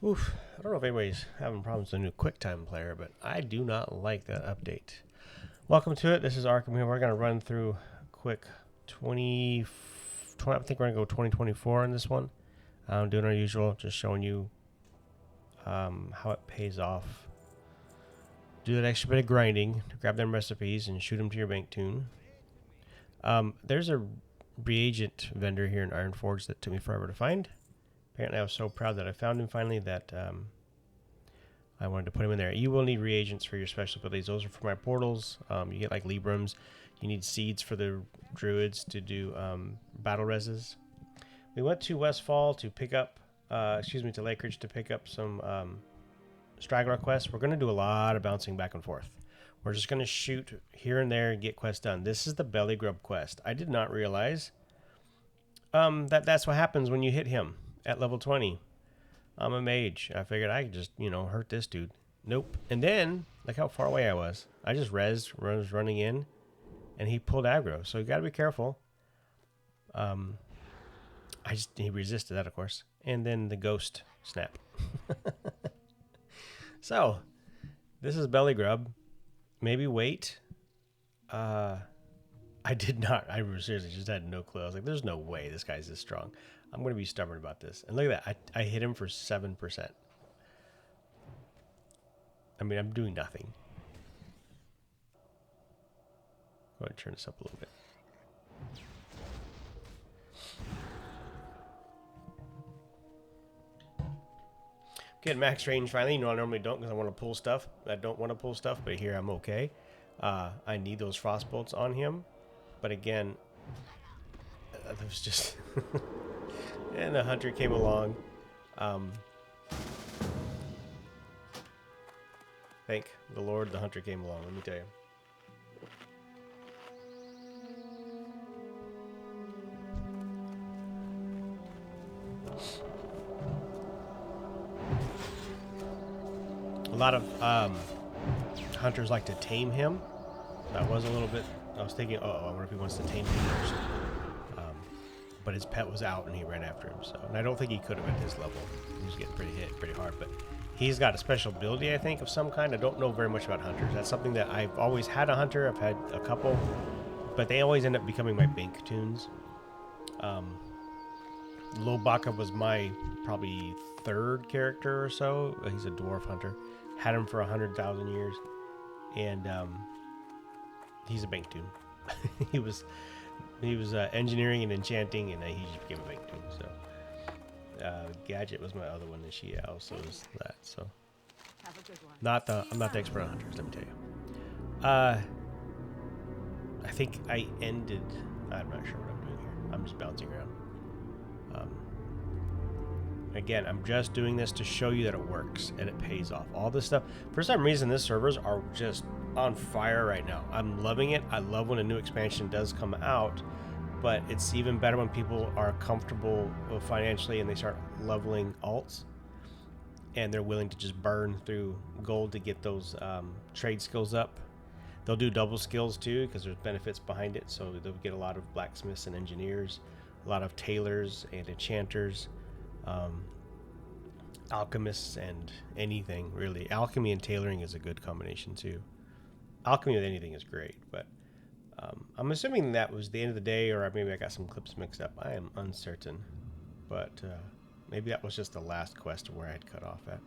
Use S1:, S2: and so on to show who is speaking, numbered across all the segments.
S1: Oof, I don't know if anybody's having problems with the new QuickTime player, but I do not like that update. Welcome to it. This is Arkham here. We're going to run through quick 20, I think we're going to go 2024 in this one. I'm doing our usual, just showing you how it pays off. Do that extra bit of grinding to grab them recipes and shoot them to your bank tune. There's a reagent vendor here in Ironforge that took me forever to find. Apparently I was so proud that I found him finally that I wanted to put him in there. You will need reagents for your special abilities. Those are for my portals. You get like Librams. You need seeds for the druids to do battle reses. We went to Westfall to pick up, to Lakeridge to pick up some straggler quests. We're going to do a lot of bouncing back and forth. We're just going to shoot here and there and get quests done. This is the belly grub quest. I did not realize that's what happens when you hit him at level 20. I'm a mage. I figured I could just, hurt this dude. Nope. And then, look how far away I was. I just was running in, and he pulled aggro. So you got to be careful. He resisted that, of course. And then the ghost snap. So, this is belly grub. Maybe wait. I did not. I seriously just had no clue. I was like, there's no way this guy's this strong. I'm going to be stubborn about this. And look at that. I hit him for 7%. I mean, I'm doing nothing. Go ahead and turn this up a little bit. Getting max range finally. I normally don't because I want to pull stuff. I don't want to pull stuff, but here I'm okay. I need those frost bolts on him. But again, it was just... And the hunter came along. Thank the Lord the hunter came along, let me tell you. A lot of hunters like to tame him. That was a little bit... I was thinking, I wonder if he wants to tame him first. But his pet was out and he ran after him. So, and I don't think he could have at his level. He was getting pretty hard. But he's got a special ability, I think, of some kind. I don't know very much about hunters. That's something that I've always had a hunter. I've had a couple, but they always end up becoming my bank tunes. Lobaka was my probably third character or so. He's a dwarf hunter. Had him for 100,000 years, and he's a bank tune. He was engineering and enchanting, and he just became a bank tune. So Gadget was my other one, and she also is that. So I'm not the expert on hunters, let me tell you. I think I ended. I'm not sure what I'm doing here. I'm just bouncing around. Again, I'm just doing this to show you that it works and it pays off. All this stuff. For some reason, these servers are just on fire right now. I'm loving it. I love when a new expansion does come out, but it's even better when people are comfortable financially and they start leveling alts and they're willing to just burn through gold to get those trade skills up. They'll do double skills too because there's benefits behind it. So they'll get a lot of blacksmiths and engineers, a lot of tailors and enchanters, alchemists and anything really. Alchemy and tailoring is a good combination too. Alchemy with anything is great, but I'm assuming that was the end of the day, or maybe I got some clips mixed up. I am uncertain, but maybe that was just the last quest where I had cut off at.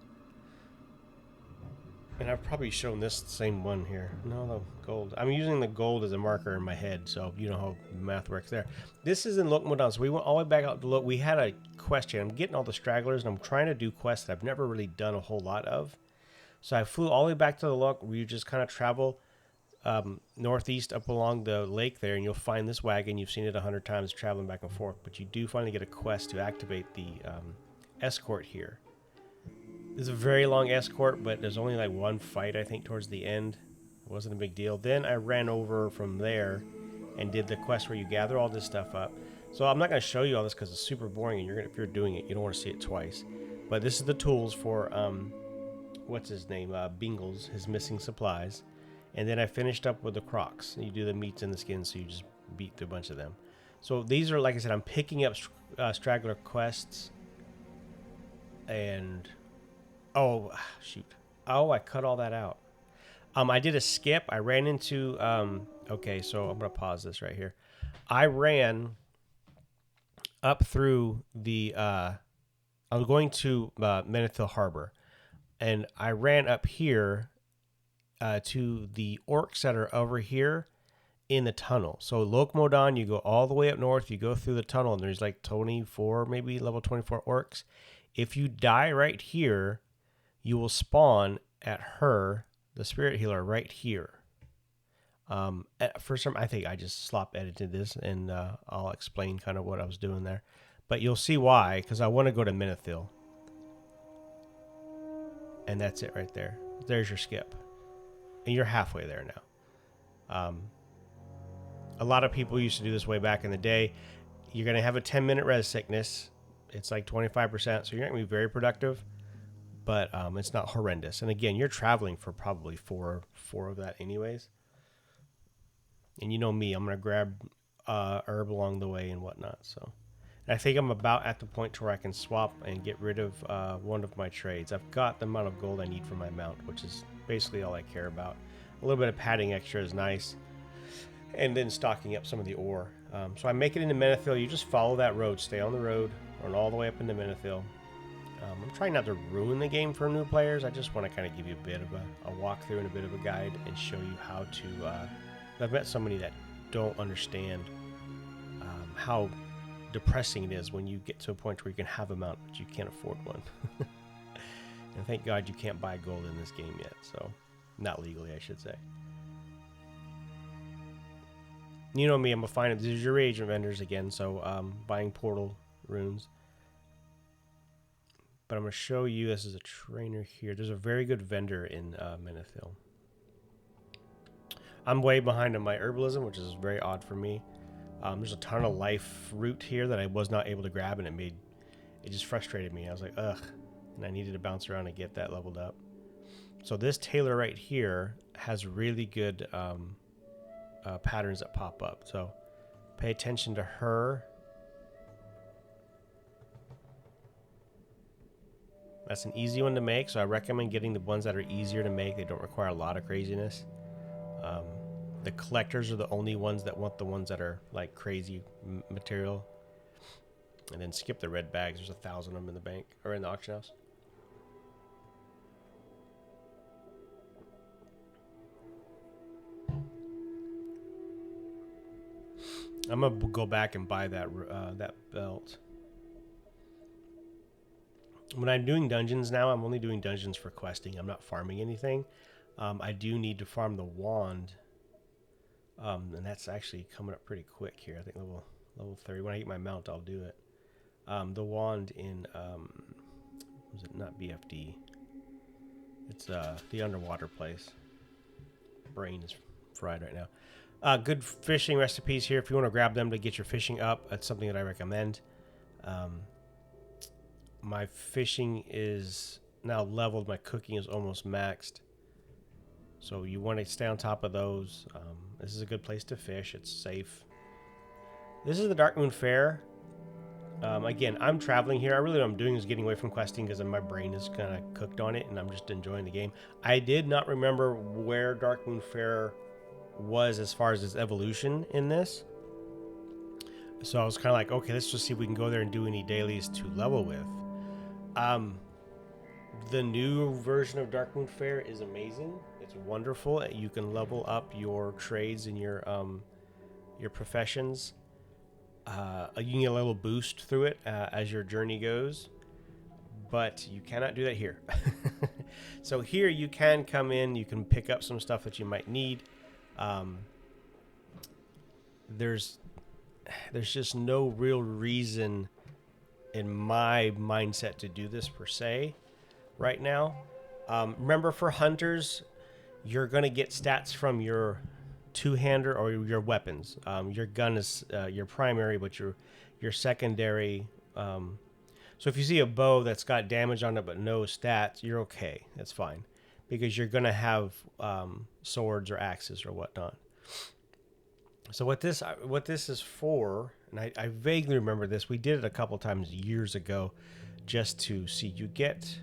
S1: And I've probably shown this same one here. No, the gold. I'm using the gold as a marker in my head, so you know how math works there. This is in Lokmodan, so we went all the way back out to look. We had a quest here. I'm getting all the stragglers, and I'm trying to do quests that I've never really done a whole lot of. So I flew all the way back to the look. We just kind of travel northeast up along the lake there, and you'll find this wagon. You've seen it 100 times traveling back and forth, but you do finally get a quest to activate the escort here. It's a very long escort, but there's only like one fight, I think, towards the end. It wasn't a big deal. Then I ran over from there and did the quest where you gather all this stuff up. So I'm not going to show you all this because it's super boring, and if you're doing it, you don't want to see it twice. But this is the tools for, what's his name? Bingles, his missing supplies. And then I finished up with the crocs. You do the meats and the skins, so you just beat through a bunch of them. So these are, like I said, I'm picking up straggler quests and Oh, shoot. Oh, I cut all that out. I did a skip. I ran into, okay, so I'm going to pause this right here. I ran up through the, I was going to Menethil Harbor, and I ran up here to the orcs that are over here in the tunnel. So Lokmodon, you go all the way up north, you go through the tunnel, and there's like 24, maybe level 24 orcs. If you die right here, you will spawn at her, the spirit healer, right here. For some, I think I just slop edited this, and I'll explain kind of what I was doing there. But you'll see why, because I want to go to Menethil. And that's it right there. There's your skip. And you're halfway there now. A lot of people used to do this way back in the day. You're going to have a 10-minute res sickness. It's like 25%, so you're not going to be very productive. But it's not horrendous. And again, you're traveling for probably four of that anyways. And you know me, I'm going to grab herb along the way and whatnot. So and I think I'm about at the point to where I can swap and get rid of one of my trades. I've got the amount of gold I need for my mount, which is basically all I care about. A little bit of padding extra is nice. And then stocking up some of the ore. So I make it into Menethil. You just follow that road. Stay on the road. Run all the way up into Menethil. I'm trying not to ruin the game for new players. I just want to kind of give you a bit of a walkthrough and a bit of a guide and show you how to... I've met somebody that don't understand how depressing it is when you get to a point where you can have a mount, but you can't afford one. And thank God you can't buy gold in this game yet. So, not legally, I should say. You know me, I'm a fine. These are your reagent vendors again, so buying portal runes. But I'm going to show you, this is a trainer here. There's a very good vendor in Menethil. I'm way behind on my herbalism, which is very odd for me. There's a ton of life root here that I was not able to grab, and it just frustrated me. I was like, ugh. And I needed to bounce around and get that leveled up. So this tailor right here has really good patterns that pop up. So pay attention to her. That's an easy one to make, so I recommend getting the ones that are easier to make. They don't require a lot of craziness. The collectors are the only ones that want the ones that are like crazy material. And then skip the red bags. There's 1,000 of them in the bank or in the auction house. I'm gonna go back and buy that that belt. When I'm doing dungeons now, I'm only doing dungeons for questing. I'm not farming anything. I do need to farm the wand. And that's actually coming up pretty quick here. I think level 30. When I get my mount, I'll do it. The wand in, was it not BFD? It's the underwater place. Brain is fried right now. Good fishing recipes here. If you want to grab them to get your fishing up, that's something that I recommend. My fishing is now leveled. My cooking is almost maxed. So you want to stay on top of those. This is a good place to fish. It's safe. This is the Darkmoon Fair. Again, I'm traveling here. I really what I'm doing is getting away from questing because my brain is kind of cooked on it and I'm just enjoying the game. I did not remember where Darkmoon Fair was as far as its evolution in this. So I was kind of like, okay, let's just see if we can go there and do any dailies to level with. The new version of Darkmoon Fair is amazing. It's wonderful. You can level up your trades and your professions. You can get a little boost through it as your journey goes, but you cannot do that here. So here you can come in, you can pick up some stuff that you might need. There's just no real reason in my mindset to do this per se right now. Remember, for hunters, you're going to get stats from your two-hander or your weapons. Your gun is your primary, but your secondary. So if you see a bow that's got damage on it but no stats, you're okay. That's fine, because you're going to have swords or axes or whatnot. So what this is for, and I vaguely remember this. We did it a couple times years ago, just to see. You get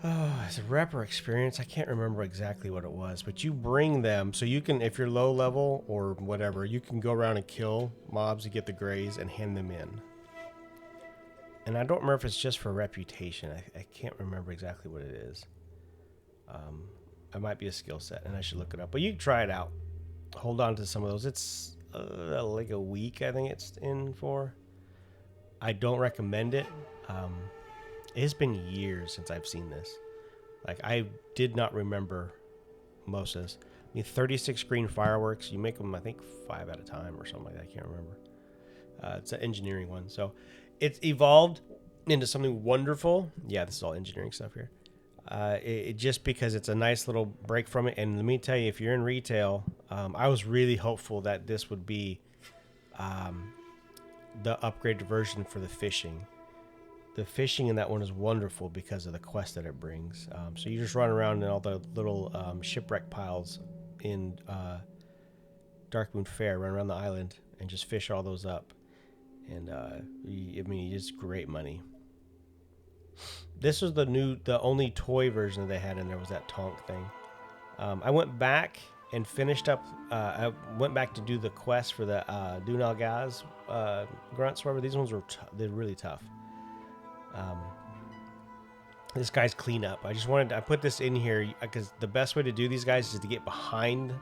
S1: Oh, as a rep or experience, I can't remember exactly what it was, but you bring them so you can, if you're low level or whatever, you can go around and kill mobs to get the grays and hand them in. And I don't remember if it's just for reputation. I can't remember exactly what it is. It might be a skill set, and I should look it up. But you can try it out. Hold on to some of those. It's like a week, I think it's in for. I don't recommend it. It's been years since I've seen this. Like, I did not remember most of this. I mean, 36 green fireworks. You make them, I think, 5 at a time or something like that. I can't remember. It's an engineering one. So it's evolved into something wonderful. Yeah, this is all engineering stuff here. Just because it's a nice little break from it. And let me tell you, if you're in retail, I was really hopeful that this would be the upgraded version for the fishing. The fishing in that one is wonderful because of the quest that it brings. So you just run around in all the little shipwreck piles in Darkmoon Fair, run around the island and just fish all those up. And I mean, it's great money. This was the only toy version that they had in there was that Tonk thing. I went back and finished up. I went back to do the quest for the Dunal Gaz grunts. Whatever, these ones they're really tough. This guy's cleanup. I put this in here because the best way to do these guys is to get behind.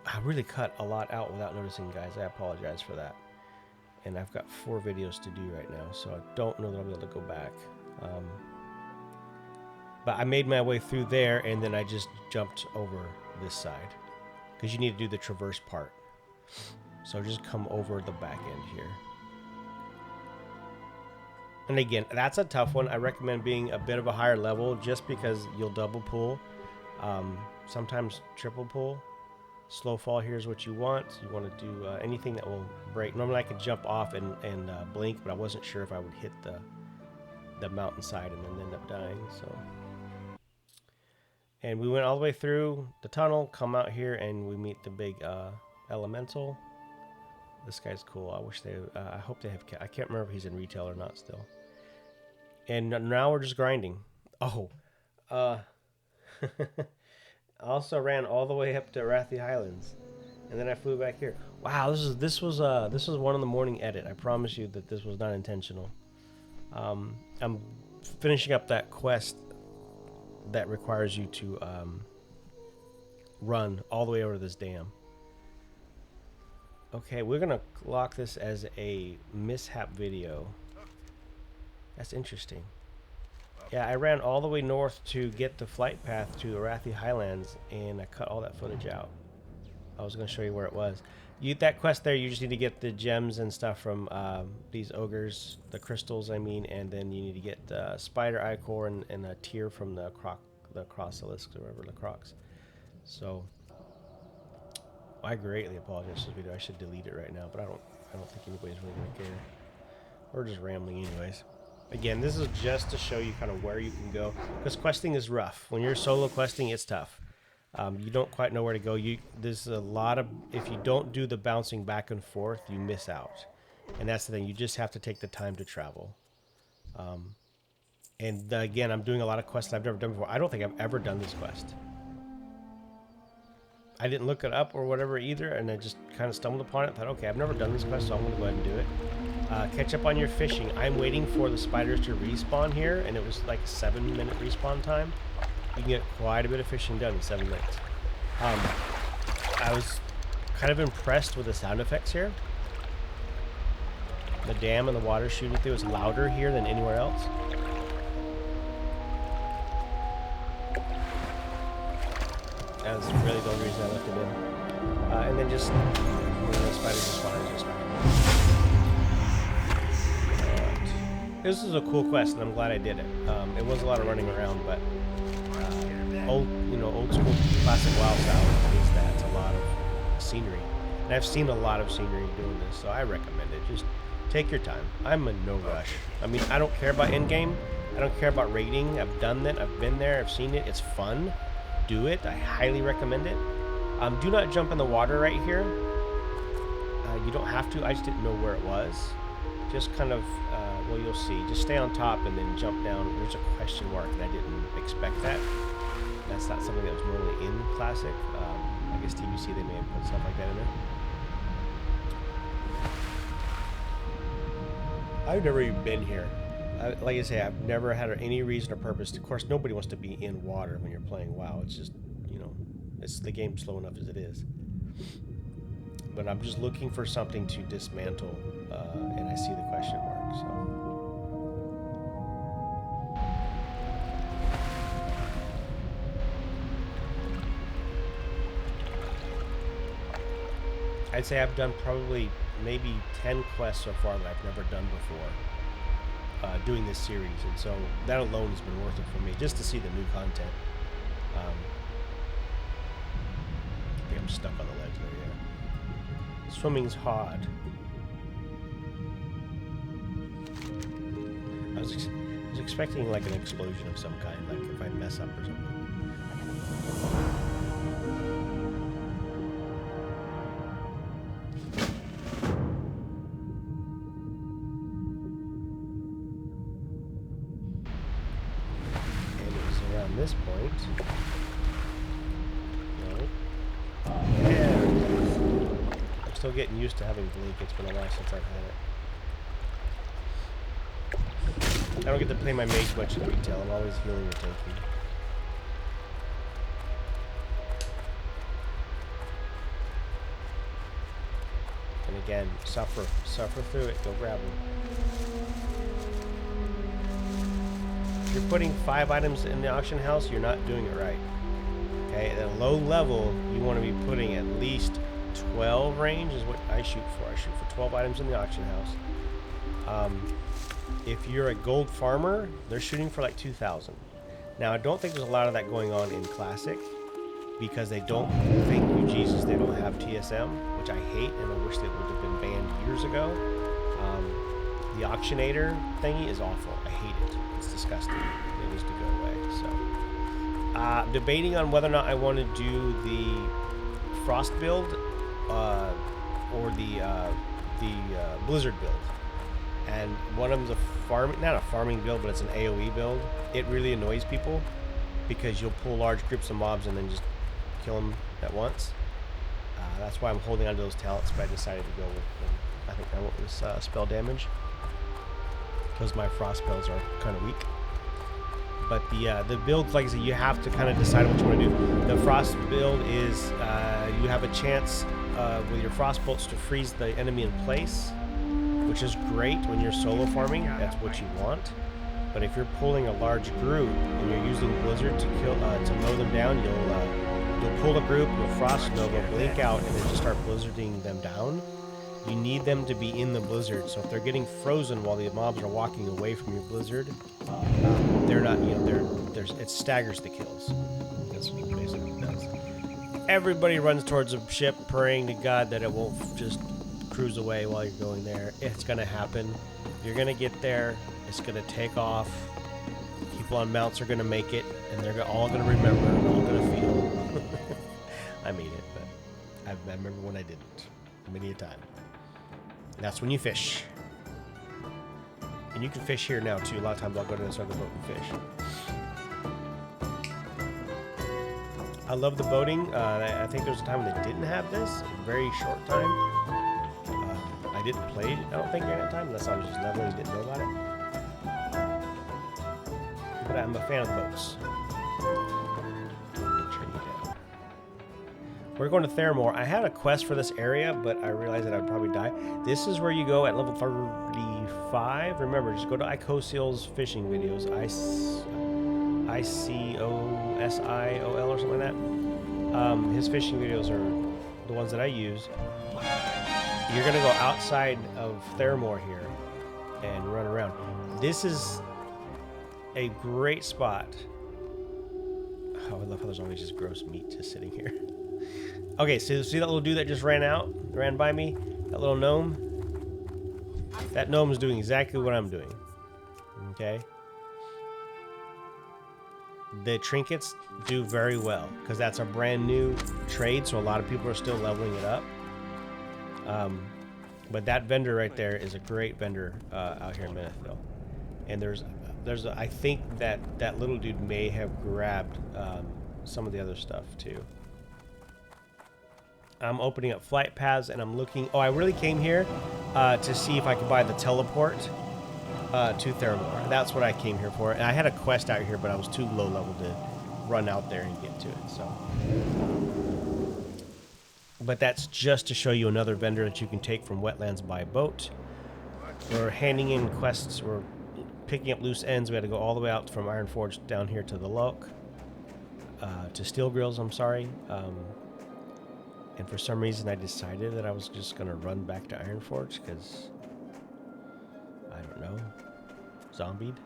S1: I really cut a lot out without noticing, guys. I apologize for that. And I've got 4 videos to do right now, so I don't know that I'll be able to go back. But I made my way through there, and then I just jumped over this side because you need to do the traverse part. So just come over the back end here. And again, that's a tough one. I recommend being a bit of a higher level just because you'll double pull, sometimes triple pull. Slow fall here is what you want. You want to do anything that will break. Normally I could jump off and blink, but I wasn't sure if I would hit the mountainside and then end up dying. So, and we went all the way through the tunnel, come out here, and we meet the big elemental. This guy's cool. I wish they. I hope they have. I can't remember if he's in retail or not still. And now we're just grinding. Oh, I also ran all the way up to Arathi Highlands, and then I flew back here. Wow, this was one in the morning edit. I promise you that this was not intentional. I'm finishing up that quest that requires you to run all the way over to this dam. Okay, we're gonna lock this as a mishap video. That's interesting. Yeah, I ran all the way north to get the flight path to Arathi Highlands, and I cut all that footage out. I was going to show you where it was. That quest there, you just need to get the gems and stuff from these ogres, the crystals, I mean, and then you need to get the spider eye core and a tear from the crocolisk, or whatever, the crocs. So I greatly apologize for this video. I should delete it right now, but I don't think anybody's really going to care. We're just rambling anyways. Again, this is just to show you kind of where you can go, because questing is rough. When you're solo questing, it's tough. You don't quite know where to go. There's a lot of, if you don't do the bouncing back and forth, you miss out. And that's the thing. You just have to take the time to travel. And again, I'm doing a lot of quests I've never done before. I don't think I've ever done this quest. I didn't look it up or whatever either, and I just kind of stumbled upon it. Thought, okay, I've never done this quest, so I'm going to go ahead and do it. Catch up on your fishing. I'm waiting for the spiders to respawn here, and it was like a 7-minute respawn time. You can get quite a bit of fishing done in 7 minutes. I was kind of impressed with the sound effects here. The dam and the water shooting through is louder here than anywhere else. That was really the only reason I left it in. And then just when the spiders respawn, just this is a cool quest, and I'm glad I did it. It was a lot of running around, but old school classic WoW style is that it's a lot of scenery, and I've seen a lot of scenery doing this, so I recommend it. Just take your time. I'm in no rush. I mean, I don't care about endgame. I don't care about raiding. I've done it. I've been there. I've seen it. It's fun. Do it. I highly recommend it. Do not jump in the water right here. You don't have to. I just didn't know where it was. Just kind of well, you'll see. Just stay on top and then jump down. There's a question mark, and I didn't expect that. That's not something that was normally in Classic. I guess TBC, they may have put stuff like that in there. I've never even been here. Like I say, I've never had any reason or purpose. Of course, nobody wants to be in water when you're playing WoW. It's just, you know, it's the game's slow enough as it is. But I'm just looking for something to dismantle, and I see the question mark, so. I'd say I've done probably maybe 10 quests so far that I've never done before doing this series, and so that alone has been worth it for me, just to see the new content. I think I'm stuck on the ledge there, yeah. Swimming's hard. I was expecting like an explosion of some kind, like if I mess up or something. This point. No. Yeah. I'm still getting used to having Blink. It's been a while since I've had it. I don't get to play my Mage much in retail. I'm always healing or tanking. And again, suffer through it. Go grab them. If you're putting 5 items in the auction house, you're not doing it right. Okay, at a low level, you want to be putting at least 12 range is what I shoot for. I shoot for 12 items in the auction house. If you're a gold farmer, they're shooting for like 2,000. Now, I don't think there's a lot of that going on in Classic because they don't, thank you Jesus, they don't have TSM, which I hate and I wish they would have been banned years ago. The auctionator thingy is awful. I hate it. It's disgusting. It needs to go away. So, debating on whether or not I want to do the Frost build or the Blizzard build. And one of them's a not a farming build, but it's an AOE build. It really annoys people because you'll pull large groups of mobs and then just kill them at once. That's why I'm holding on to those talents, but I decided to go with them. I think I went with spell damage because my frost spells are kind of weak. But the builds, like I said, you have to kind of decide what you want to do. The frost build is you have a chance with your frost bolts to freeze the enemy in place, which is great when you're solo farming. That's what you want. But if you're pulling a large group and you're using Blizzard to kill to mow them down, you'll pull a group, you'll frost nova, blink out, and then just start blizzarding them down. You need them to be in the blizzard, so if they're getting frozen while the mobs are walking away from your blizzard, they're not, you know, it staggers the kills. That's what it basically does. Everybody runs towards a ship, praying to God that it won't just cruise away while you're going there. It's gonna happen. You're gonna get there. It's gonna take off. People on mounts are gonna make it, and they're all gonna remember, and all gonna feel. I made it, but I remember when I didn't. Many a time. That's when you fish. And you can fish here now too. A lot of times I'll go to this other boat and fish. I love the boating. I think there was a time when they didn't have this. A very short time. I didn't play it, I don't think, during that time, unless I was just leveling and didn't know about it. But I'm a fan of boats. We're going to Theramore. I had a quest for this area, but I realized that I'd probably die. This is where you go at level 35. Remember, just go to Icosiel's fishing videos. ICOSIOL or something like that. His fishing videos are the ones that I use. You're going to go outside of Theramore here and run around. This is a great spot. Oh, I love how there's always just gross meat just sitting here. Okay, so see that little dude that just ran by me? That little gnome? That gnome is doing exactly what I'm doing. Okay? The trinkets do very well, because that's a brand new trade, so a lot of people are still leveling it up. But that vendor right there is a great vendor out here in Menethville. And I think that little dude may have grabbed some of the other stuff too. I'm opening up flight paths and I'm looking. Oh, I really came here to see if I could buy the teleport to Theramore. That's what I came here for. And I had a quest out here, but I was too low level to run out there and get to it. So, but that's just to show you another vendor that you can take from wetlands by boat. We're handing in quests. We're picking up loose ends. We had to go all the way out from Ironforge down here to the Loke, to Steel Grills. I'm sorry. And for some reason, I decided that I was just going to run back to Ironforge because, I don't know, zombied.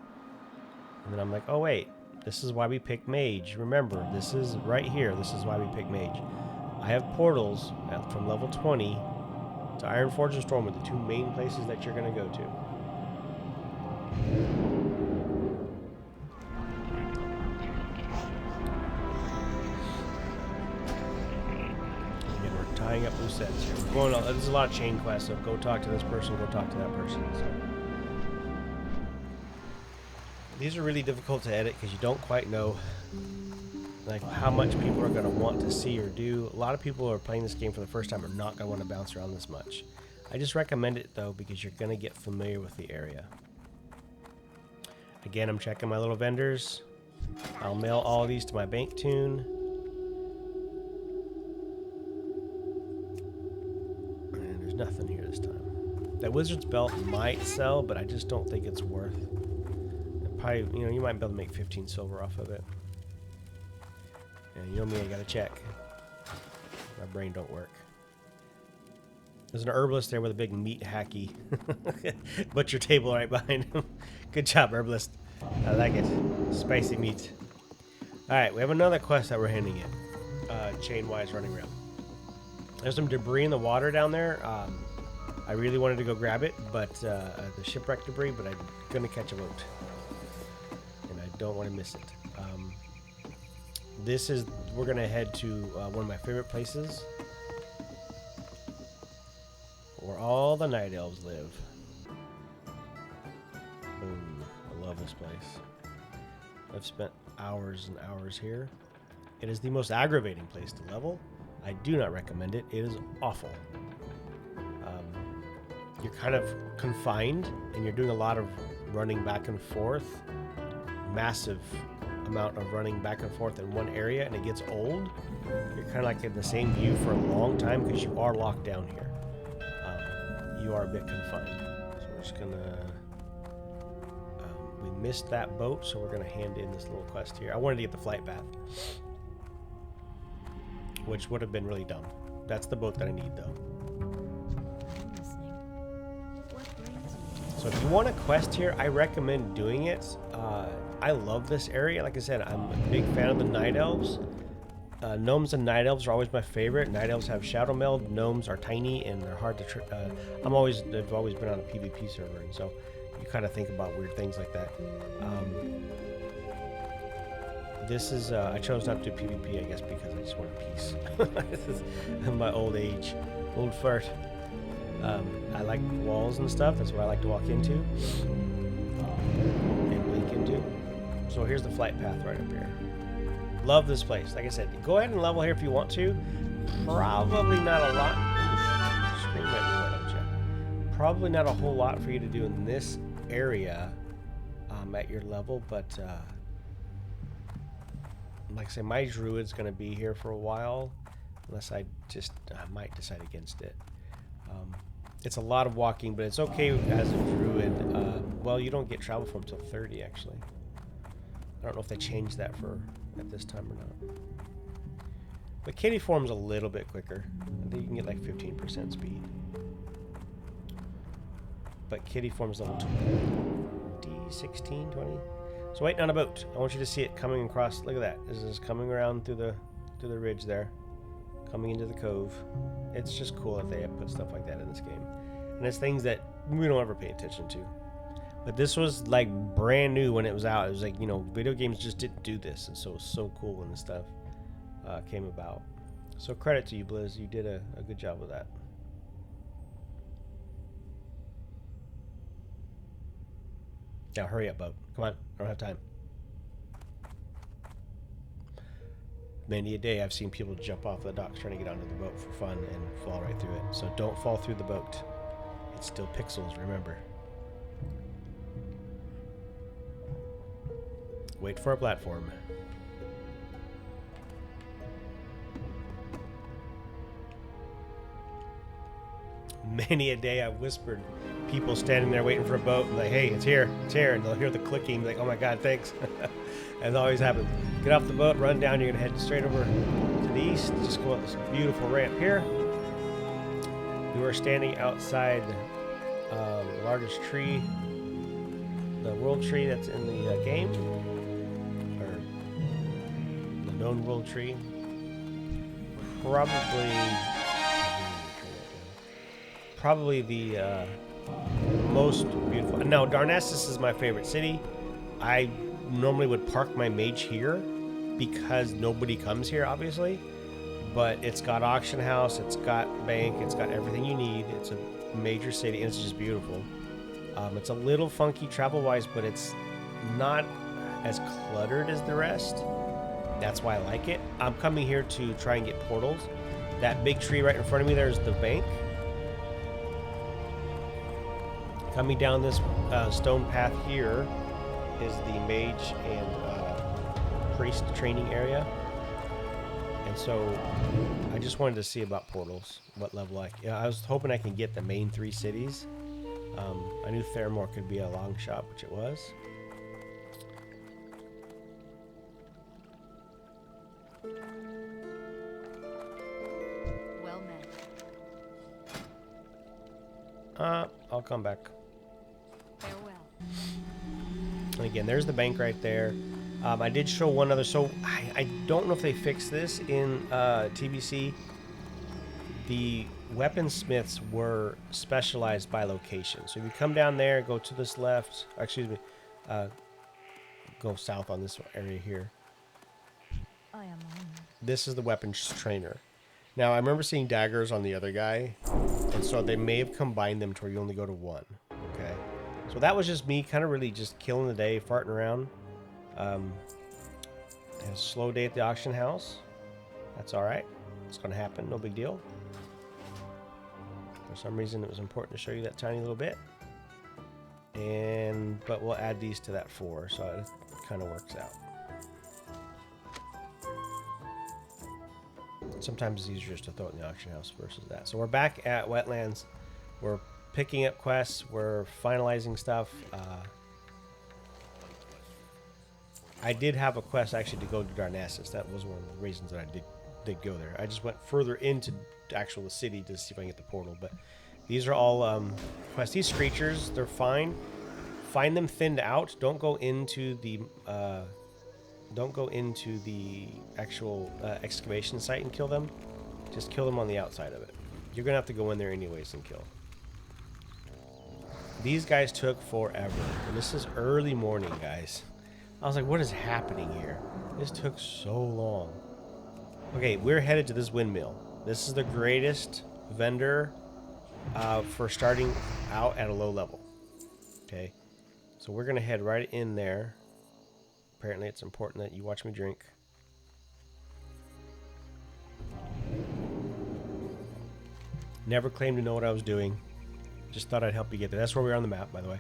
S1: And then I'm like, oh, wait, this is why we picked Mage. Remember, this is right here. This is why we picked Mage. I have portals from level 20 to Ironforge and Stormwood, the two main places that you're going to go to. Tying up loose ends here. We're going on, there's a lot of chain quests, so go talk to this person, go talk to that person. So these are really difficult to edit because you don't quite know like how much people are going to want to see or do. A lot of people who are playing this game for the first time are not going to want to bounce around this much. I just recommend it though because you're going to get familiar with the area. Again, I'm checking my little vendors. I'll mail all of these to my bank tune. Nothing here this time. That wizard's belt might sell, but I just don't think it's worth it. Probably, you know, you might be able to make 15 silver off of it. And you know me, I gotta check. My brain don't work. There's an herbalist there with a big meat hacky butcher table right behind him. Good job, herbalist. I like it. Spicy meat. Alright, we have another quest that we're handing in. Chain-wise running around. There's some debris in the water down there. I really wanted to go grab it, but the shipwreck debris, but I'm going to catch a boat. And I don't want to miss it. We're going to head to one of my favorite places, where all the night elves live. Boom. I love this place. I've spent hours and hours here. It is the most aggravating place to level. I do not recommend it. It is awful. You're kind of confined, and you're doing a lot of running back and forth. Massive amount of running back and forth in one area, and it gets old. You're kind of like in the same view for a long time because you are locked down here. You are a bit confined. So we're just gonna... we missed that boat, so we're gonna hand in this little quest here. I wanted to get the flight path, which would have been really dumb. That's the boat that I need, though. So if you want a quest here, I recommend doing it. I love this area. Like I said, I'm a big fan of the Night Elves. Gnomes and Night Elves are always my favorite. Night Elves have Shadow Meld. Gnomes are tiny and they're hard to trick. I've always been on a PvP server, and so you kind of think about weird things like that. This is, I chose not to do PvP, I guess, because I just want peace. This is my old age, old fart. I like walls and stuff. That's what I like to walk into and blink into. So here's the flight path right up here. Love this place. Like I said, go ahead and level here if you want to. Probably not a lot. Scream at me, why don't you? Probably not a whole lot for you to do in this area at your level, but like I say, my druid's going to be here for a while, unless I might decide against it. It's a lot of walking, but it's okay as a druid. Well, you don't get travel from until 30, actually. I don't know if they changed that at this time or not. But kitty form's a little bit quicker. I think you can get like 15% speed. But kitty form's level 20, 16, 20. So waiting on a boat. I want you to see it coming across. Look at that. This is coming around through the ridge there, coming into the cove. It's just cool that they have put stuff like that in this game, and it's things that we don't ever pay attention to. But this was like brand new when it was out. It was like, you know, video games just didn't do this, and so it was so cool when this stuff came about. So credit to you, Blizz. You did a good job with that. Now hurry up, boat. Come on, I don't have time. Many a day I've seen people jump off the docks trying to get onto the boat for fun and fall right through it. So don't fall through the boat. It's still pixels, remember. Wait for a platform. Many a day I've whispered people standing there waiting for a boat and like, hey, it's here, and they'll hear the clicking, like, oh my god, thanks. As always happens. Get off the boat, run down, you're gonna head straight over to the east, just go up this beautiful ramp here. You are standing outside the largest tree, the world tree that's in the game, or the known world tree. Probably the most beautiful. Now, Darnassus is my favorite city. I normally would park my Mage here because nobody comes here, obviously. But it's got auction house, it's got bank, it's got everything you need. It's a major city, and it's just beautiful. It's a little funky travel-wise, but it's not as cluttered as the rest. That's why I like it. I'm coming here to try and get portals. That big tree right in front of me there is the bank. Coming down this stone path here is the mage and priest training area. And so I just wanted to see about portals, what level I was hoping I can get the main 3 cities. I knew Theramore could be a long shot, which it was.
S2: Well met.
S1: I'll come back.
S2: Farewell.
S1: And again, there's the bank right there. I did show one other, so I don't know if they fixed this in TBC. The weaponsmiths were specialized by location. So if you come down there, go to this left, or excuse me, go south on this area here.
S2: I am honored.
S1: This is the weapons trainer. Now, I remember seeing daggers on the other guy, and so they may have combined them to where you only go to 1. Okay, so that was just me kind of really just killing the day, farting around. Had a slow day at the auction house. That's alright. It's going to happen. No big deal. For some reason, it was important to show you that tiny little bit. But we'll add these to that 4, so it kind of works out. Sometimes it's easier just to throw it in the auction house versus that. So we're back at Wetlands. We're picking up quests. We're finalizing stuff. I did have a quest actually to go to Darnassus. That was one of the reasons that I did go there. I just went further into actual the city to see if I can get the portal. But these are all quests. These screechers, they're fine. Find them thinned out. Don't go into the actual excavation site and kill them. Just kill them on the outside of it. You're gonna have to go in there anyways and kill. These guys took forever, and this is early morning, guys. I was like, what is happening here? This took so long. Okay, we're headed to this windmill. This is the greatest vendor for starting out at a low level. Okay, so we're gonna head right in there. Apparently it's important that you watch me drink. Never claimed to know what I was doing. Just thought I'd help you get there. That's where we are on the map, by the way.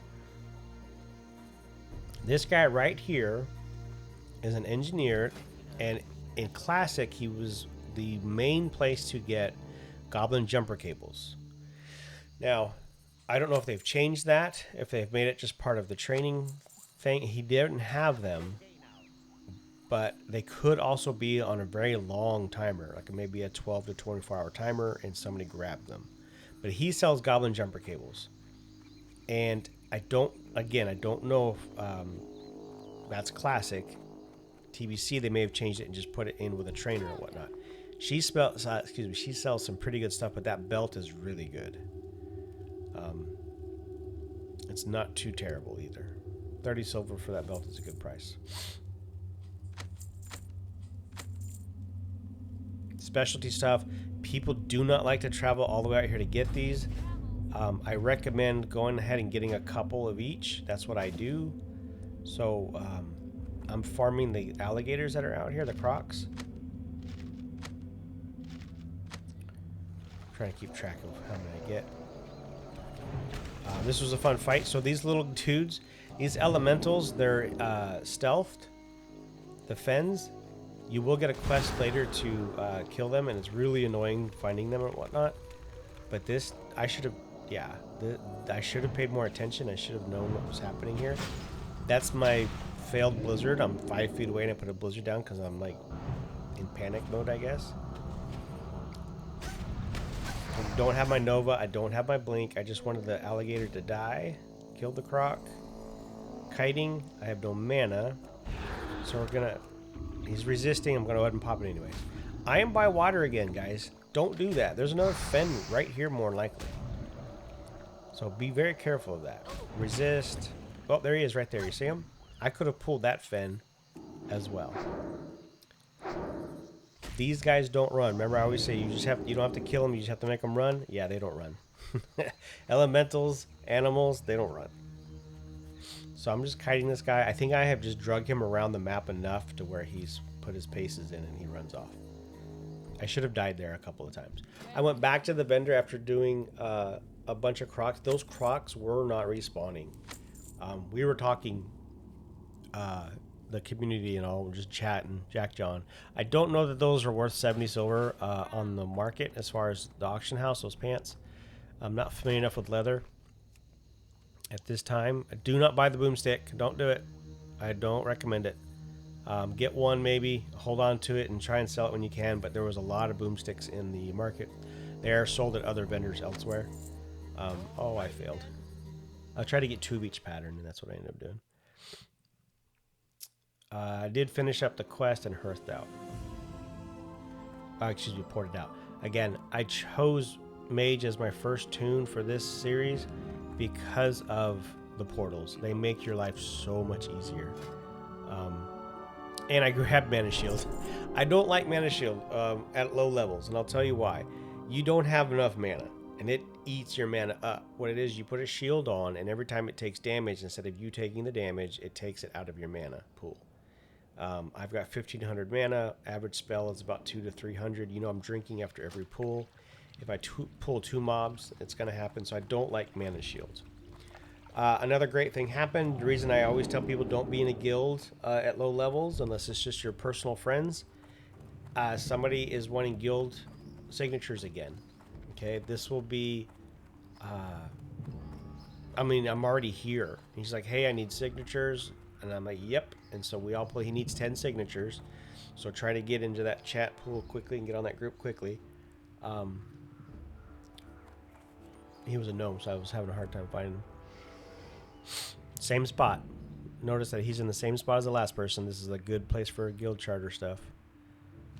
S1: This guy right here is an engineer, and in Classic, he was the main place to get goblin jumper cables. Now, I don't know if they've changed that, if they've made it just part of the training thing. He didn't have them, but they could also be on a very long timer, like maybe a 12 to 24 hour timer, and somebody grabbed them. But he sells goblin jumper cables, and I don't know if that's Classic. TBC, they may have changed it and just put it in with a trainer or whatnot. She sells some pretty good stuff, but that belt is really good. It's not too terrible either. 30 silver for that belt is a good price. Specialty stuff. People do not like to travel all the way out here to get these. I recommend going ahead and getting a couple of each. That's what I do. So I'm farming the alligators that are out here, the crocs. I'm trying to keep track of how many I get. This was a fun fight. So these little dudes, these elementals, they're stealthed. The fens, you will get a quest later to kill them, and it's really annoying finding them and whatnot. But this, I should have, yeah, I should have paid more attention. I should have known what was happening here. That's my failed blizzard. I'm 5 feet away and I put a blizzard down because I'm like in panic mode, I guess. I don't have my Nova. I don't have my Blink. I just wanted the alligator to die. Killed the croc. Kiting. I have no mana. So we're gonna... He's resisting. I'm gonna go ahead and pop it anyways. I am by water again, guys. Don't do that. There's another fen right here more than likely. So be very careful of that. Resist. Oh, there he is right there. You see him? I could have pulled that fen as well. These guys don't run. Remember, I always say you don't have to kill them. You just have to make them run. Yeah, they don't run. Elementals, animals, they don't run. So I'm just kiting this guy. I think I have just drug him around the map enough to where he's put his paces in and he runs off. I should have died there a couple of times. I went back to the vendor after doing a bunch of crocs. Those crocs were not respawning. We were talking the community and all, just chatting, Jack John. I don't know that those are worth 70 silver on the market as far as the auction house, those pants. I'm not familiar enough with leather at this time. Do not buy the boomstick. Don't do it. I don't recommend it. Get one maybe, hold on to it and try and sell it when you can, but there was a lot of boomsticks in the market. They are sold at other vendors elsewhere. Oh, I failed. I tried to get 2 of each pattern, and that's what I ended up doing. I did finish up the quest and hearthed out. Excuse me, ported out. Again, I chose Mage as my first tune for this series because of the portals. They make your life so much easier. And I grabbed Mana Shield. I don't like Mana Shield at low levels, and I'll tell you why. You don't have enough mana, and it eats your mana up. What it is, you put a shield on, and every time it takes damage, instead of you taking the damage, it takes it out of your mana pool. I've got 1,500 mana. Average spell is about 200 to 300. You know I'm drinking after every pull. If I pull 2 mobs, it's going to happen, so I don't like Mana Shields. Another great thing happened. The reason I always tell people don't be in a guild at low levels unless it's just your personal friends. Somebody is wanting guild signatures again. Okay, this will be... I mean, I'm already here. He's like, hey, I need signatures. And I'm like, yep. And so we all play. He needs 10 signatures. So try to get into that chat pool quickly and get on that group quickly. He was a gnome, so I was having a hard time finding him. Same spot. Notice that he's in the same spot as the last person. This is a good place for guild charter stuff.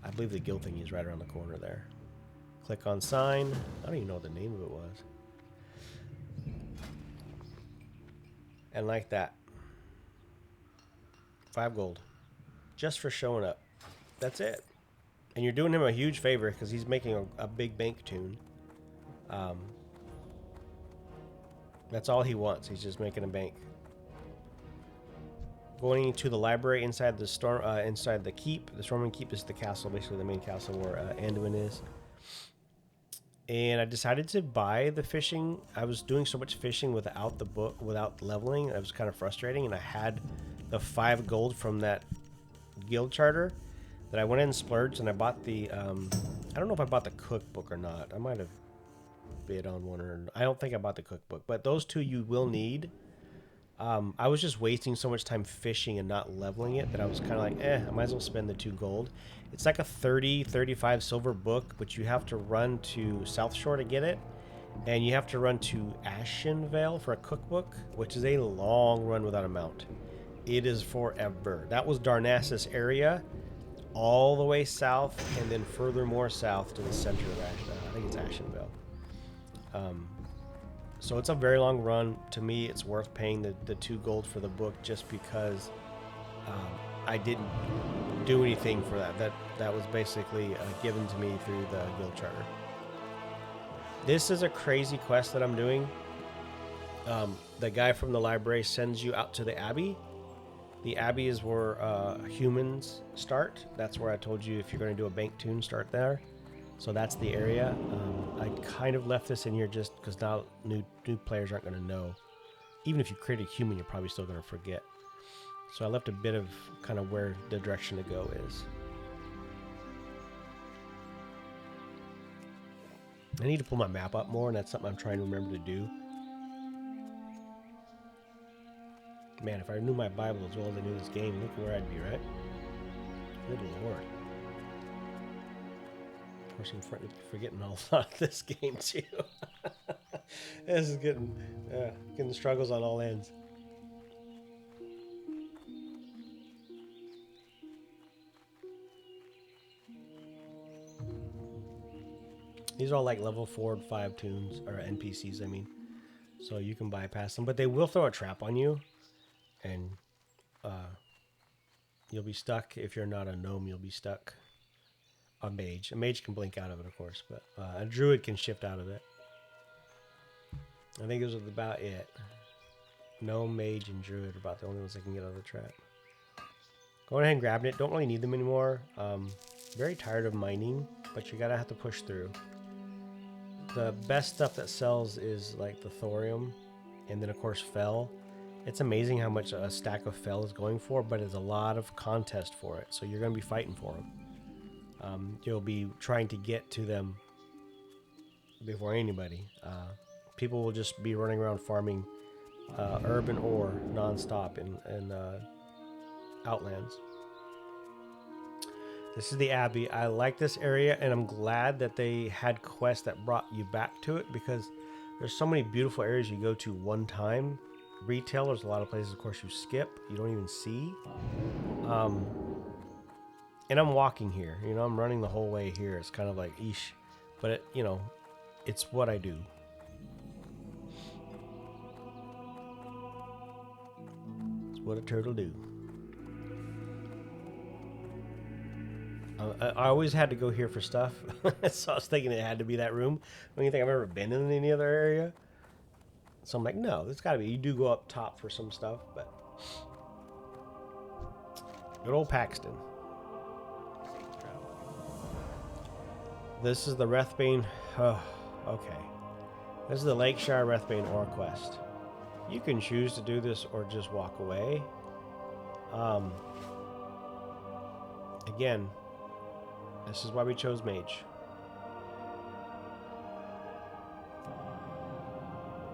S1: I believe the guild thing is right around the corner there. Click on sign. I don't even know what the name of it was. And like that. 5 gold. Just for showing up. That's it. And you're doing him a huge favor because he's making a big bank tune. That's all he wants. He's just making a bank. Going to the library inside the storm, inside the keep. The Stormwind Keep is the castle, basically the main castle where Anduin is. And I decided to buy the fishing. I was doing so much fishing without the book, without leveling. It was kind of frustrating, and I had the 5 gold from that guild charter that I went in and splurged, and I bought the. I don't know if I bought the cookbook or not. I might have bid on one, or I don't think I bought the cookbook, but those 2 you will need. I was just wasting so much time fishing and not leveling it that I was kind of like, I might as well spend the 2 gold. It's like a 35 silver book, but you have to run to South Shore to get it, and you have to run to Ashenvale for a cookbook, which is a long run without a mount. It is forever. That was Darnassus area, all the way south, and then furthermore south to the center of Ashenvale. I think it's Ashenvale. So it's a very long run. To me, it's worth paying the 2 gold for the book just because I didn't do anything for that. That was basically given to me through the guild charter. This is a crazy quest that I'm doing. The guy from the library sends you out to the Abbey. The Abbey is where humans start. That's where I told you if you're going to do a bank tune, start there. So that's the area. I kind of left this in here just because now new players aren't going to know. Even if you create a human, you're probably still going to forget. So I left a bit of kind of where the direction to go is. I need to pull my map up more, and that's something I'm trying to remember to do. Man, if I knew my Bible as well as I knew this game, look where I'd be, right? Good Lord. Of course, I'm forgetting all about this game, too. This is getting struggles on all ends. These are all like level 4 and 5 tunes, or NPCs, I mean. So you can bypass them, but they will throw a trap on you. And you'll be stuck. If you're not a gnome, you'll be stuck. A mage. A mage can blink out of it, of course, but a druid can shift out of it. I think this was about it. Gnome, mage, and druid are about the only ones that can get out of the trap. Going ahead and grabbing it. Don't really need them anymore. Very tired of mining, but you gotta have to push through. The best stuff that sells is like the thorium, and then of course fel. It's amazing how much a stack of fel is going for, but there's a lot of contest for it. So you're going to be fighting for them. You'll be trying to get to them before anybody. People will just be running around farming herb and ore nonstop in Outlands. This is the Abbey. I like this area, and I'm glad that they had quests that brought you back to it, because there's so many beautiful areas you go to one time. Retail, there's a lot of places, of course, you skip. You don't even see. And I'm walking here. You know, I'm running the whole way here. It's kind of like, eesh. But, it, you know, it's what I do. It's what a turtle do. I always had to go here for stuff. So I was thinking it had to be that room. I don't even think I've ever been in any other area. So I'm like, no, it's got to be. You do go up top for some stuff, but... Good old Paxton. This is the Wrathbane... Oh, okay. This is the Lakeshire Wrathbane Ore Quest. You can choose to do this or just walk away. Again, this is why we chose Mage.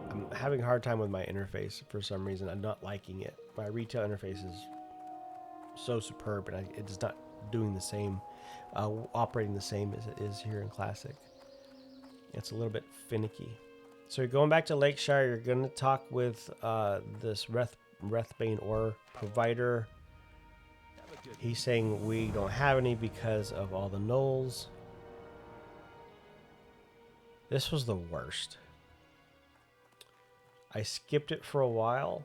S1: I'm having a hard time with my interface for some reason. I'm not liking it. My retail interface is so superb, and it's not doing the same, operating the same as it is here in Classic. It's a little bit finicky. So you're going back to Lakeshire. You're going to talk with this Wrathbane ore provider. He's saying we don't have any because of all the gnolls. This was the worst. I skipped it for a while,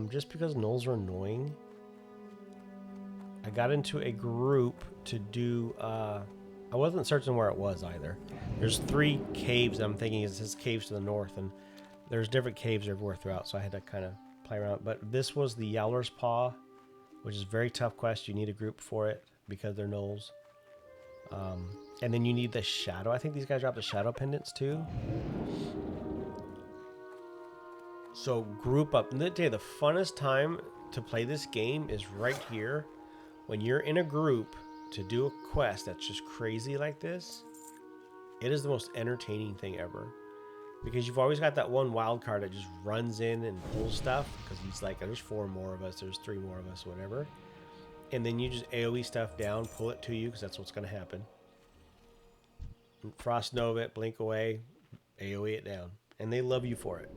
S1: just because gnolls are annoying. I got into a group to do, I wasn't certain where it was either. There's 3 caves I'm thinking is his caves to the north, and there's different caves everywhere throughout, so I had to kind of play around. But this was the Yowler's Paw, which is a very tough quest. You need a group for it because they're gnolls. And then you need the shadow. I think these guys drop the shadow pendants too. So group up. And today, the funnest time to play this game is right here. When you're in a group to do a quest that's just crazy like this, it is the most entertaining thing ever. Because you've always got that one wild card that just runs in and pulls stuff. Because he's like, there's 4 more of us, there's 3 more of us, whatever. And then you just AoE stuff down, pull it to you, because that's what's going to happen. Frost Nova it, blink away, AoE it down. And they love you for it.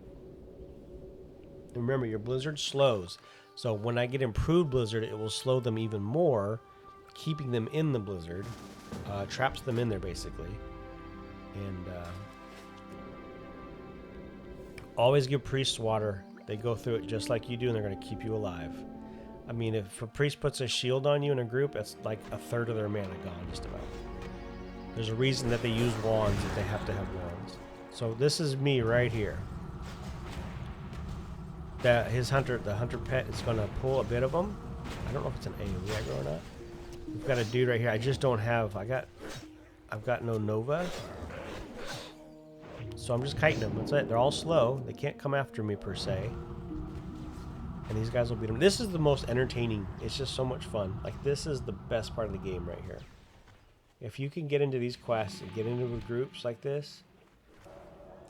S1: And remember, your Blizzard slows. So when I get improved Blizzard, it will slow them even more, keeping them in the Blizzard. Traps them in there, basically. And always give priests water. They go through it just like you do, and they're going to keep you alive. I mean, if a priest puts a shield on you in a group, that's like a third of their mana gone, just about. There's a reason that they use wands, that they have to have wands. So this is me right here. That his hunter, the hunter pet, is going to pull a bit of them. I don't know if it's an AoE aggro or not. We've got a dude right here. I just don't have. I've got no Nova. So I'm just kiting them. That's it. They're all slow. They can't come after me per se. And these guys will beat them. This is the most entertaining. It's just so much fun. Like, this is the best part of the game right here. If you can get into these quests and get into the groups like this,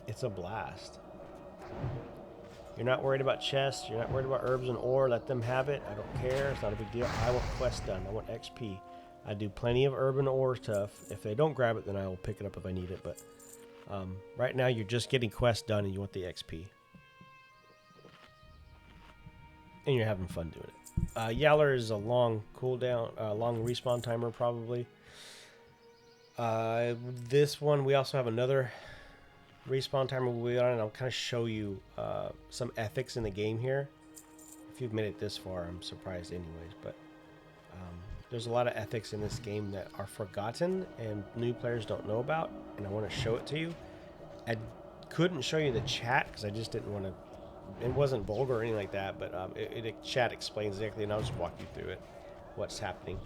S1: it's a blast. You're not worried about chests. You're not worried about herbs and ore. Let them have it. I don't care. It's not a big deal. I want quests done. I want XP. I do plenty of herb and ore stuff. If they don't grab it, then I will pick it up if I need it. But right now, you're just getting quests done and you want the XP. And you're having fun doing it. Yaller is a long cooldown, long respawn timer probably. This one, we also have another respawn timer we'll be on, and I'll kind of show you some ethics in the game here. If you've made it this far, I'm surprised anyways, but there's a lot of ethics in this game that are forgotten and new players don't know about, and I want to show it to you. I couldn't show you the chat because I just didn't want to. It wasn't vulgar or anything like that, but chat explains exactly, and I'll just walk you through it, what's happening.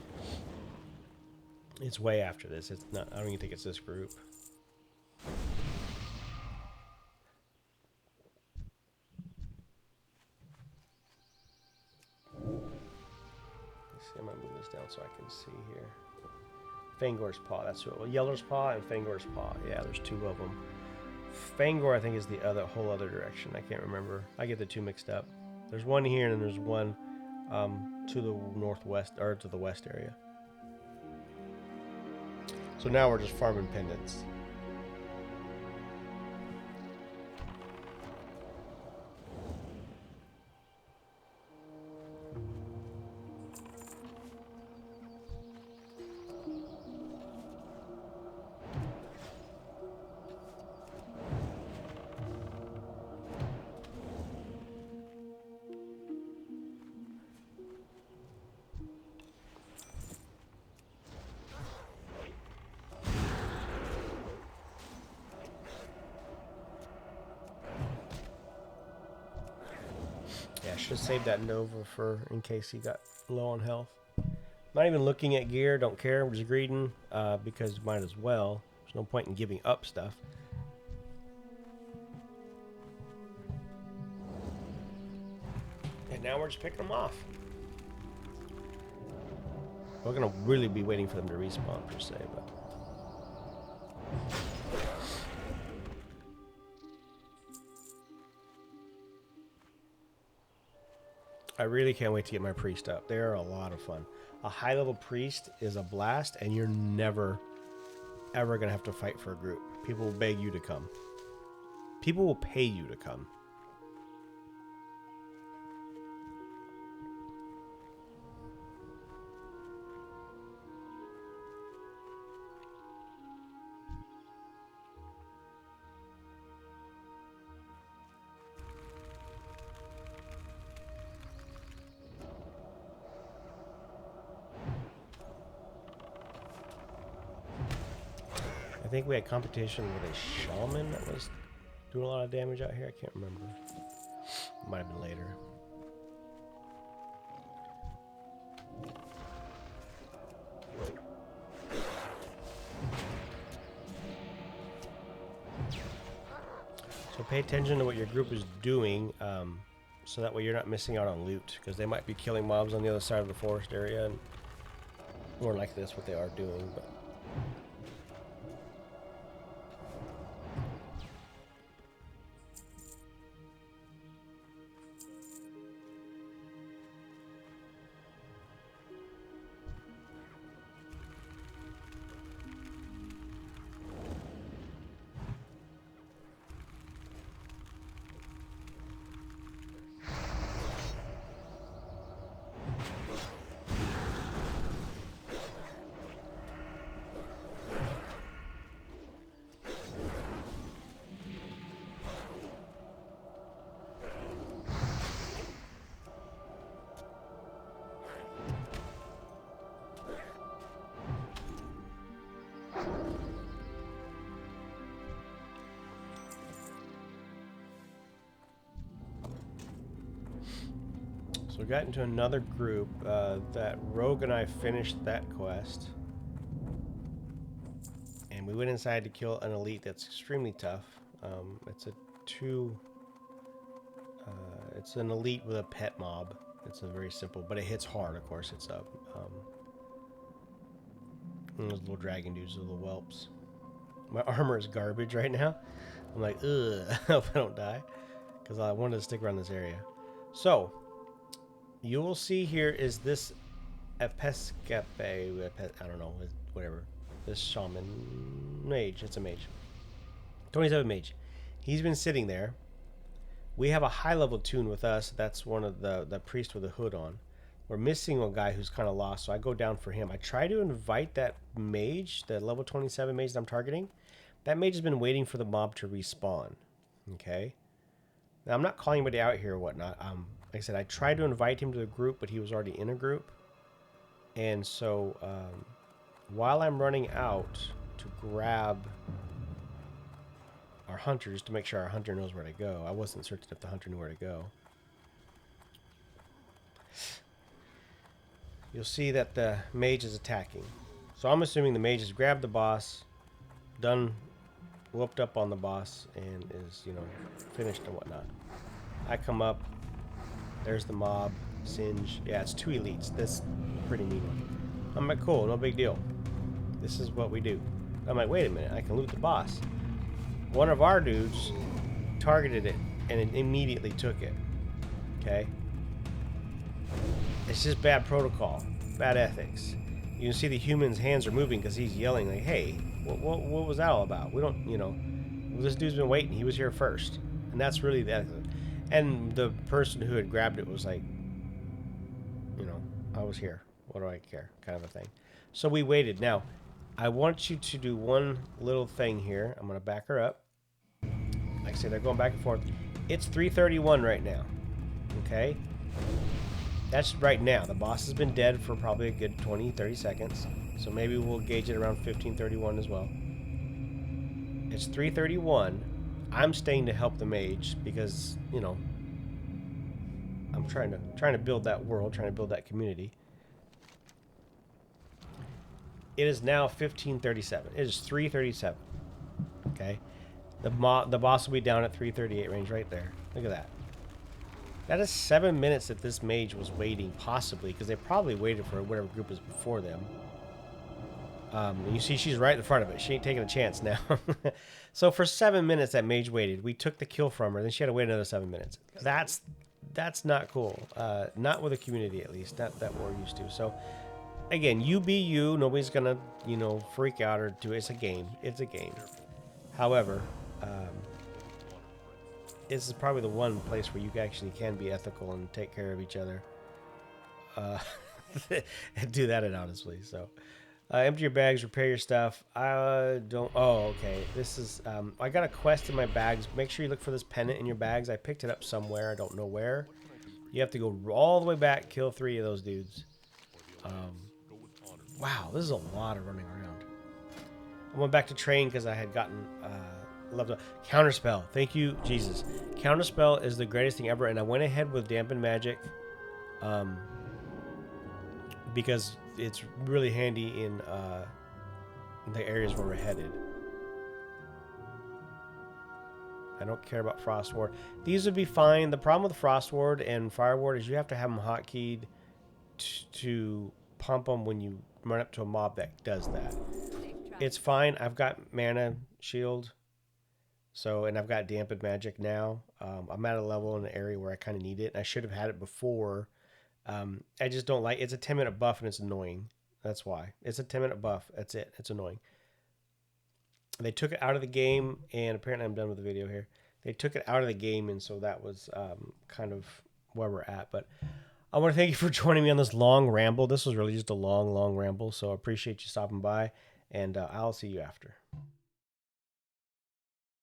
S1: It's way after this. It's not. I don't even think it's this group. Let's see, I'm gonna move this down so I can see here. Fangor's Paw. That's what. Well, Yeller's Paw and Fangor's Paw. Yeah, there's two of them. Fangor, I think, is the whole other direction. I can't remember. I get the two mixed up. There's one here, and then there's one to the northwest, or to the west area. So now we're just farming pendants. Yeah, I should have saved that Nova for in case he got low on health. Not even looking at gear, don't care. I'm just greeding because might as well. There's no point in giving up stuff. And now we're just picking them off. We're going to really be waiting for them to respawn per se, but... I really can't wait to get my priest up. They're a lot of fun. A high level priest is a blast, and you're never, ever going to have to fight for a group. People will beg you to come. People will pay you to come. I think we had competition with a shaman that was doing a lot of damage out here. I can't remember. Might have been later. So pay attention to what your group is doing, so that way you're not missing out on loot, because they might be killing mobs on the other side of the forest area, and more like this, what they are doing, but... So we got into another group. That Rogue and I finished that quest. And we went inside to kill an elite that's extremely tough. It's a it's an elite with a pet mob. It's a very simple, but it hits hard, of course. It's a those little dragon dudes, little whelps. My armor is garbage right now. I'm like, ugh, I hope I don't die, because I wanted to stick around this area. So you will see here is this Epescape, I don't know, whatever. This shaman mage. It's a mage. 27 mage. He's been sitting there. We have a high level tune with us. That's one of the priest with a hood on. We're missing a guy who's kind of lost, so I go down for him. I try to invite that mage, the level 27 mage that I'm targeting. That mage has been waiting for the mob to respawn. Okay. Now I'm not calling anybody out here or whatnot. Like I said, I tried to invite him to the group, but he was already in a group. And so while I'm running out to grab our hunter, just to make sure our hunter knows where to go. I wasn't certain if the hunter knew where to go. You'll see that the mage is attacking. So I'm assuming the mage has grabbed the boss, whooped up on the boss, and is, you know, finished and whatnot. I come up. There's the mob. Singe. Yeah, it's 2 elites. This pretty neat one. I'm like, cool, no big deal. This is what we do. I'm like, wait a minute, I can loot the boss. One of our dudes targeted it and it immediately took it. Okay? It's just bad protocol, bad ethics. You can see the human's hands are moving because he's yelling like, hey, what was that all about? We don't, you know, this dude's been waiting. He was here first. And that's really the ethics. And the person who had grabbed it was like, you know, I was here. What do I care? Kind of a thing. So we waited. Now, I want you to do one little thing here. I'm going to back her up. Like I said, they're going back and forth. It's 3:31 right now. Okay? That's right now. The boss has been dead for probably a good 20, 30 seconds. So maybe we'll gauge it around 15:31 as well. It's 3:31. I'm staying to help the mage because, you know, I'm trying to build that world, trying to build that community. It is now 15:37. It is 3:37. Okay? The boss will be down at 3:38 range right there. Look at that. That is 7 minutes that this mage was waiting, possibly, because they probably waited for whatever group was before them. You see she's right in front of it. She ain't taking a chance now. So for 7 minutes that mage waited. We took the kill from her. Then she had to wait another 7 minutes. That's not cool. Not with a community, at least. Not that we're used to. So again, you be you. Nobody's gonna, you know, freak out or do it. It's a game. It's a game. However, this is probably the one place where you actually can be ethical and take care of each other. And do that honestly. So empty your bags, repair your stuff. I don't. Oh, okay. This is. I got a quest in my bags. Make sure you look for this pennant in your bags. I picked it up somewhere. I don't know where. You have to go all the way back, kill 3 of those dudes. Wow, this is a lot of running around. I went back to train because I had gotten loved a counterspell. Thank you, Jesus. Counterspell is the greatest thing ever, and I went ahead with dampen magic because it's really handy in the areas where we're headed. I don't care about Frost Ward. These would be fine. The problem with Frost Ward and Fire Ward is you have to have them hotkeyed to pump them when you run up to a mob that does that. It's fine. I've got mana shield. So, and I've got dampened magic now. I'm at a level in an area where I kind of need it. I should have had it before. I just don't like, it's a 10-minute buff and it's annoying. That's why. It's a 10-minute buff. That's it. It's annoying. They took it out of the game, and apparently I'm done with the video here. They took it out of the game, and so that was kind of where we're at. But I want to thank you for joining me on this long ramble. This was really just a long ramble, so I appreciate you stopping by, and I'll see you after.